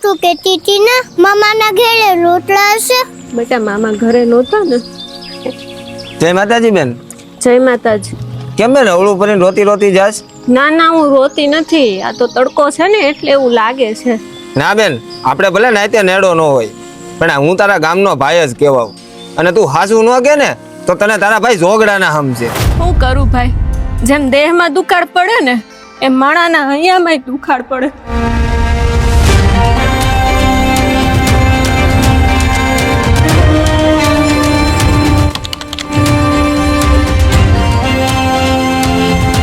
તું કહેતી હતી ને મામાના ઘરે રોટલા હશે. બેટા મામા ઘરે નહોતા ને. જય માતાજી બેન. જય માતાજી. કેમ બેન અવળું ભરીને રોતી રોતી જાસ? ના ના હું રોતી નથી, આ તો તડકો છે ને એટલે એવું લાગે છે. ના બેન, આપણે ભલે નાતે નેડો ન હોય પણ હું તારા ગામનો ભાઈ જ કહેવાઉં, અને તું હાસું ન કે ને તો તને તારા ભાઈ જોગડાના હમશે. શું કરું ભાઈ, જેમ દેહમાં દુખાડ પડે ને એમ માણાના હૈયામાં દુખાડ પડે.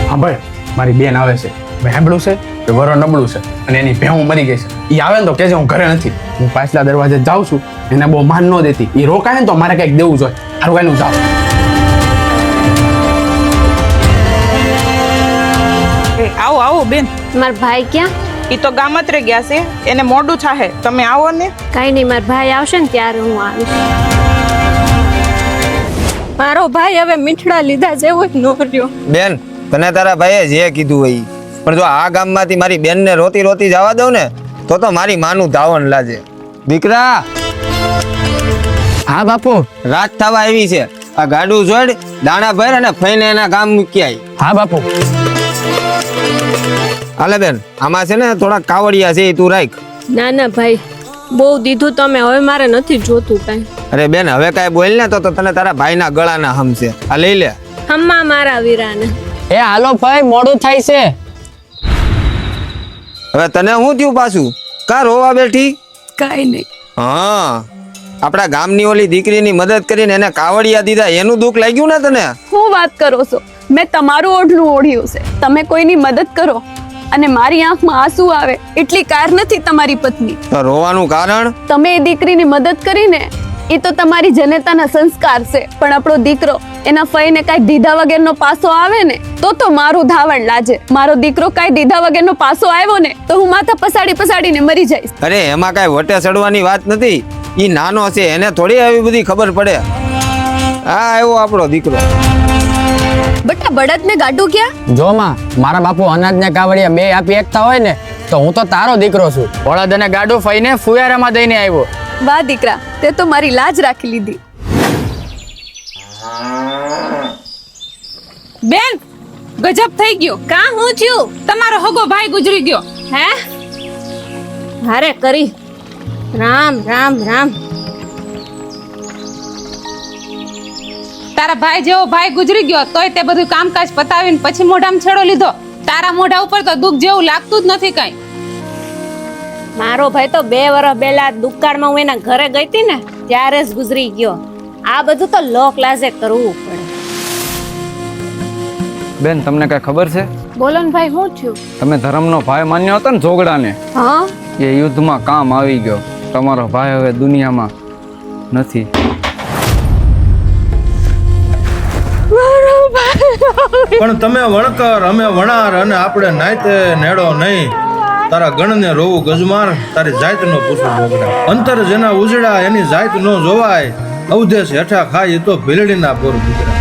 હા ભાઈ, મારી બેન આવે છે. સાંભળ્યું છે કે વરો નબળું છે અને એની ભેહું મરી ગઈ છે. એ આવે ને તો કહેજે હું ઘરે નથી, હું પાછલા દરવાજે જાઉં છું. એને બહુ માન ન દેતી, એ રોકાય ને તો મારે કંઈક દેવું જોઈએ. હારું એનું જાવ. આવો આવો બેન. મારા ભાઈ ક્યાં? ઈ તો ગામત્રે ગયા છે, એને મોડું થાહે, તમે આવો ને. કાંઈ નહીં, મારા ભાઈ આવશે ને ત્યારે હું આવીશ. મારો ભાઈ હવે મીઠડા લીધા જેવો જ નો રહ્યો. બેન, તને તારા ભાઈએ જે કીધું હોય, પણ જો આ ગામમાંથી મારી બેનને રોતી રોતી જવા દઉં ને તો મારી માનું ધાવણ લાજે. દીકરા. હા બાપુ. રાત થવા આવી છે, આ ગાડું જોડ દાણા ભર અને ફઈને એના ગામ મૂકી આવી. હા બાપુ. હાલે બેન, આમાં છે ને થોડા કાવડિયા છે, તું રાખ. ના ના ભાઈ, બહુ દીધું તમે, હવે મારે નથી જોતું કાંઈ. અરે બેન, હવે કાંઈ બોલ ને તો તને તારા ભાઈના ગળાના હમશે. આ લઈ લે. હમ્મા મારા વીરાને. એ હાલો ભાઈ, મોડું થાય છે. હવે તને શું થયું પાછું? કા રોવા બેઠી? કાઈ નહીં. હા, આપણા ગામની ઓલી દીકરીની મદદ કરીને એને કાવડિયા દીધા, એનું દુઃખ લાગ્યું ને તને? શું વાત કરો છો? મેં તમારું ઓઢલું ઓઢ્યું છે, તમે કોઈની મદદ કરો અને મારી આંખમાં આંસુ આવે એટલી કાર નથી તમારી પત્ની. તો રોવાનું કારણ? તમે એ દીકરીની મદદ કરીને એ તો તમારી જનેતાના સંસ્કાર છે, પણ આપણો દીકરો એના ફઈને કાંઈ દીધા વગરનો પાસો આવે ને તો મારું ધાવણ લાજે. મારો દીકરો કાંઈ દીધા વગરનો પાસો આવ્યો ને તો હું માથા પસાડીને મરી જઈશ. અરે એમાં કાંઈ વટે ચડવાની વાત નથી, ઈ નાનો છે, એને થોડી આવી બધી ખબર પડે. હા, આવ્યો આપણો દીકરો. બટા બળદ ને ગાડું ક્યાં? જો માં, મારા બાપુ અનાજ ને કાવડિયા બે આપી એકતા હોય ને તો હું તો તારો દીકરો છું. બળદ અને ગાડું ફઈને ફુયારામાં દઈને આવ્યો. વાહ દીકરા, તે તો મારી લાજ રાખી લીધી. બેન, ગજબ થઈ ગયો. કા હું થયું? તમારો હગો ભાઈ ગુજરી ગયો. હે? હારે કરી. રામ રામ રામ. તારા ભાઈ જેવો ભાઈ ગુજરી ગયો તોય તે બધું કામકાજ પતાવીને પછી મોઢામાં છેડો લીધો. તારા મોઢા ઉપર તો દુઃખ જેવું લાગતું જ નથી કઈ. મારો ભાઈ તો 2 વર્ષ પહેલા દુકાળમાં હું એના ઘરે ગઈ હતી ને ત્યારે જ ગુજરી ગયો. આ બધું તો લોક લાજે કરવું પડે. બેન, તમને કઈ ખબર છે? બોલો ને ભાઈ, શું થયું? તમે ધર્મનો ભાઈ માન્યો હતો ને જોગડાને, હા, એ યુદ્ધમાં કામ આવી ગયો. તમારો ભાઈ હવે દુનિયામાં નથી. પણ તમે વણકર, અમે વણાર, અને આપણે નાયતે નેડો નહીં. તારા ગણને રોવું ગજમાર, તારી જાત નો પૂછું જોગડા. અંતર જેના ઉજળા એની જાત નો જોવાય. અવધેશ હેઠા ખાય એ તો ભીલડીના પોર દીકરા.